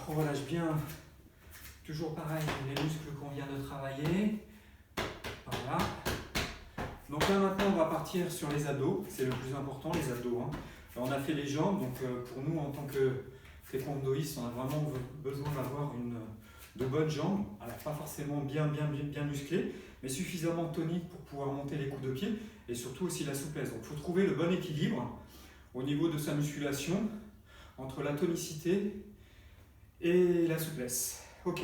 on relâche bien, toujours pareil, les muscles qu'on vient de travailler. Voilà. Donc là maintenant on va partir sur les abdos, c'est le plus important, les abdos. Hein. Alors, on a fait les jambes, donc pour nous en tant que taekwondoïstes, on a vraiment besoin d'avoir de bonnes jambes. Alors pas forcément bien musclées, mais suffisamment toniques pour pouvoir monter les coups de pied et surtout aussi la souplesse. Donc il faut trouver le bon équilibre au niveau de sa musculation entre la tonicité et la souplesse. Ok,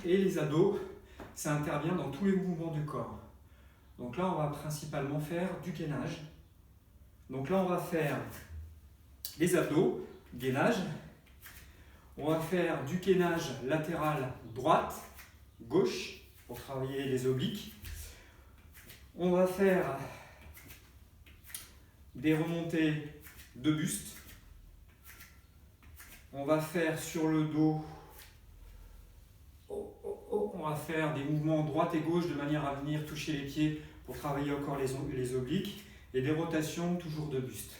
et les abdos, ça intervient dans tous les mouvements du corps. Donc là, on va principalement faire du gainage. Donc là, on va faire les abdos, gainage. On va faire du gainage latéral droite, gauche, pour travailler les obliques. On va faire des remontées de buste. On va faire sur le dos, on va faire des mouvements droite et gauche de manière à venir toucher les pieds pour travailler encore les obliques et des rotations toujours de buste.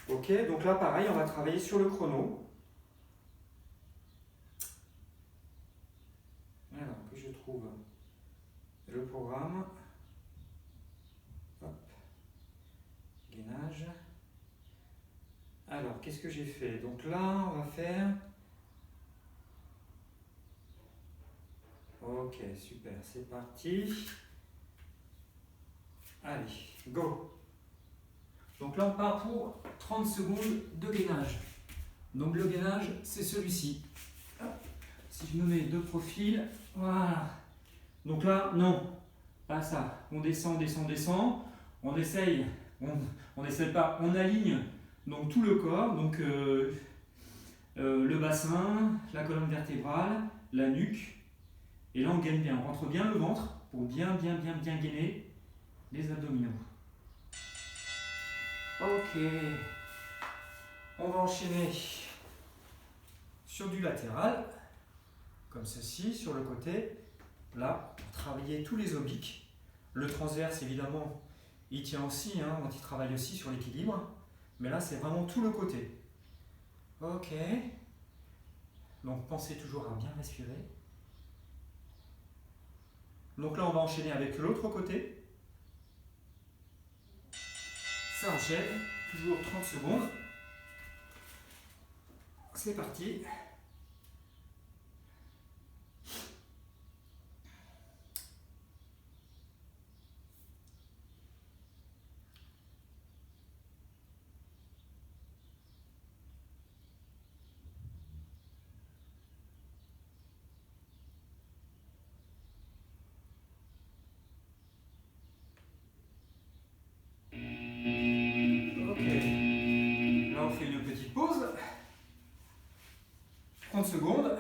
Ok, donc là pareil, on va travailler sur le chrono. Alors que je trouve le programme. Hop. Gainage. Alors, qu'est-ce que j'ai fait? Donc là, on va faire... Ok, super, c'est parti. Allez, go. Donc là, on part pour 30 secondes de gainage. Donc le gainage, c'est celui-ci. Si je me mets de profil, voilà. Donc là, non, pas ça. On descend, descend, descend. On essaye, on n'essaie pas, on aligne donc tout le corps, donc le bassin, la colonne vertébrale, la nuque. Et là, on gaine bien. On rentre bien le ventre pour bien gainer les abdominaux. Ok. On va enchaîner sur du latéral, comme ceci, sur le côté. Là, pour travailler tous les obliques. Le transverse, évidemment, il tient aussi, hein, il travaille aussi sur l'équilibre. Mais là, c'est vraiment tout le côté. Ok. Donc, pensez toujours à bien respirer. Donc là, on va enchaîner avec l'autre côté. Ça enchaîne, toujours 30 secondes. C'est parti. Ok. Là, on fait une petite pause. 30 secondes.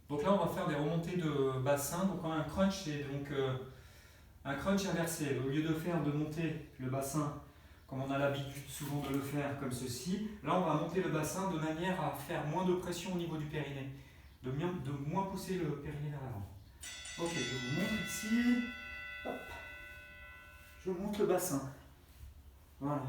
Donc là, on va faire des remontées de bassin. Donc un crunch, c'est donc un crunch inversé. Au lieu de monter le bassin comme on a l'habitude souvent de le faire comme ceci, là on va monter le bassin de manière à faire moins de pression au niveau du périnée, de moins pousser le périnée vers l'avant. Ok, je vous montre ici. Hop. Je monte le bassin. Voilà.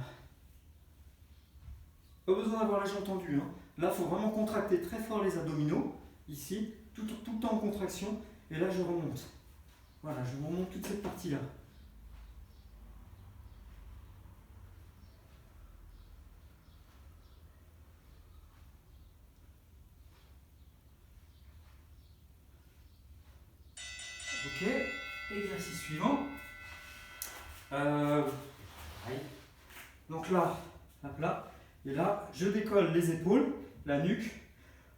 Pas besoin d'avoir la jambe tendue. Hein. Là, il faut vraiment contracter très fort les abdominaux. Ici, tout le temps en contraction. Et là, je remonte. Voilà, je remonte toute cette partie-là. Ok, exercice suivant. Donc là, hop là, et là, je décolle les épaules, la nuque,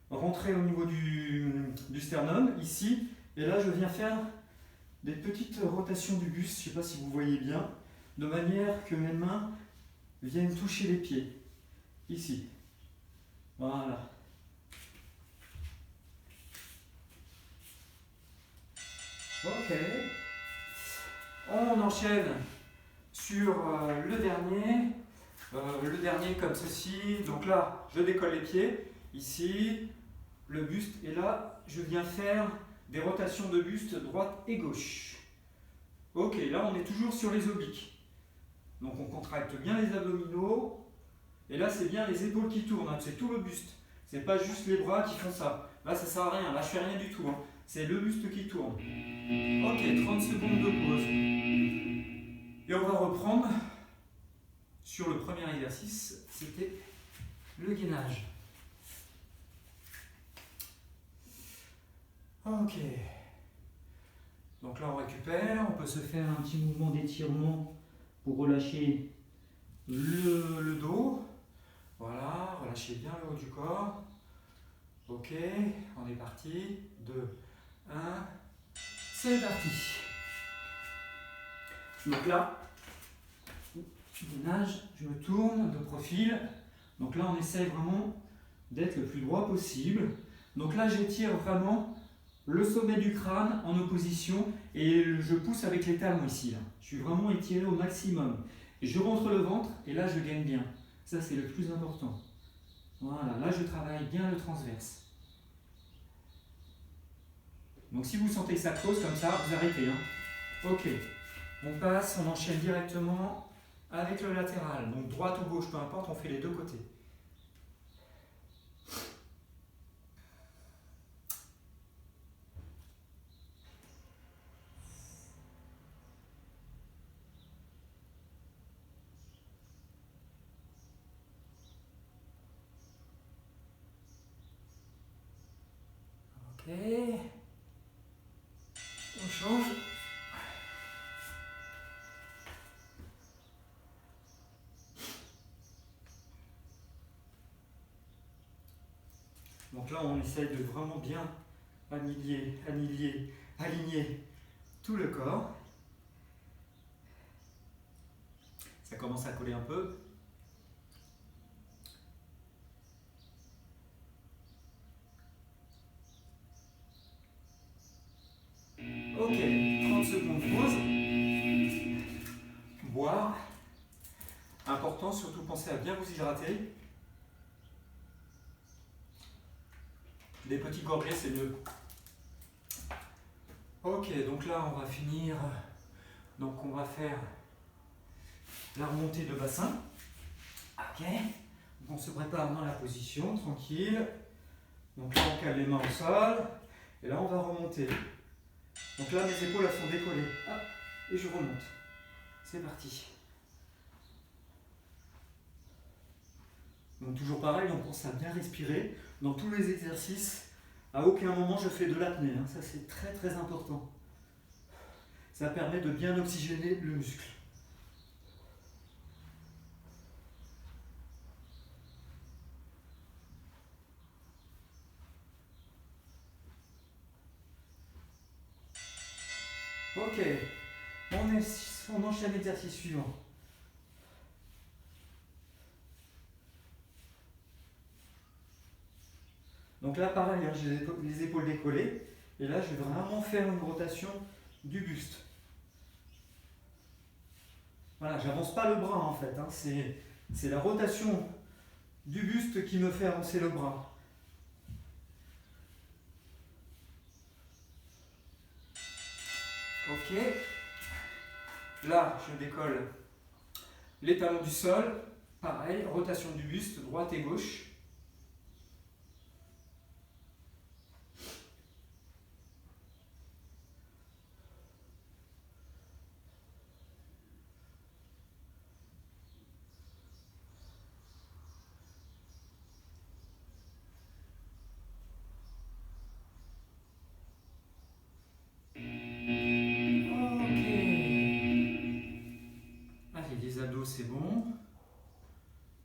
rentrer au niveau du sternum, ici, et là, je viens faire des petites rotations du buste, je ne sais pas si vous voyez bien, de manière que mes mains viennent toucher les pieds, ici. Voilà. Ok. On enchaîne sur le dernier comme ceci. Donc là, je décolle les pieds, ici, le buste, et là, je viens faire des rotations de buste droite et gauche. Ok, là, on est toujours sur les obliques. Donc on contracte bien les abdominaux. Et là, c'est bien les épaules qui tournent, hein. C'est tout le buste. C'est pas juste les bras qui font ça. Là, ça sert à rien. Là, je fais rien du tout, hein. C'est le buste qui tourne. Ok, 30 secondes de pause. Et on va reprendre sur le premier exercice. C'était le gainage. Ok. Donc là, on récupère. On peut se faire un petit mouvement d'étirement pour relâcher le dos. Voilà, relâchez bien le haut du corps. Ok, on est parti. 2, 1, c'est parti. Donc là, je nage, je me tourne de profil. Donc là, on essaie vraiment d'être le plus droit possible. Donc là, j'étire vraiment le sommet du crâne en opposition et je pousse avec les talons ici. Là. Je suis vraiment étiré au maximum. Et je rentre le ventre et là, je gagne bien. Ça, c'est le plus important. Voilà, là, je travaille bien le transverse. Donc, si vous sentez que ça creuse comme ça, vous arrêtez. Hein. Ok, on passe, on enchaîne directement avec le latéral. Donc, droite ou gauche, peu importe, on fait les deux côtés. Ok, on change. Donc là, on essaye de vraiment bien aligner tout le corps. Ça commence à coller un peu. Ok, 30 secondes pause. Boire. Important, surtout pensez à bien vous hydrater. Des petits gorgées, c'est mieux. Ok, donc là, on va finir. Donc, on va faire la remontée de bassin. Ok. Donc, on se prépare dans la position, tranquille. Donc là, on cale les mains au sol. Et là, on va remonter. Donc là, mes épaules, elles sont décollées. Hop, et je remonte. C'est parti. Donc toujours pareil, on pense à bien respirer. Dans tous les exercices, à aucun moment je fais de l'apnée. Hein. Ça, c'est très très important. Ça permet de bien oxygéner le muscle. Ok, on enchaîne l'exercice suivant. Donc là, pareil, hein, j'ai les épaules décollées. Et là, je vais vraiment faire une rotation du buste. Voilà, j'avance pas le bras en fait. Hein, c'est la rotation du buste qui me fait avancer le bras. Ok. Là, je décolle les talons du sol. Pareil, rotation du buste, droite et gauche. Ok. Allez, les abdos, c'est bon.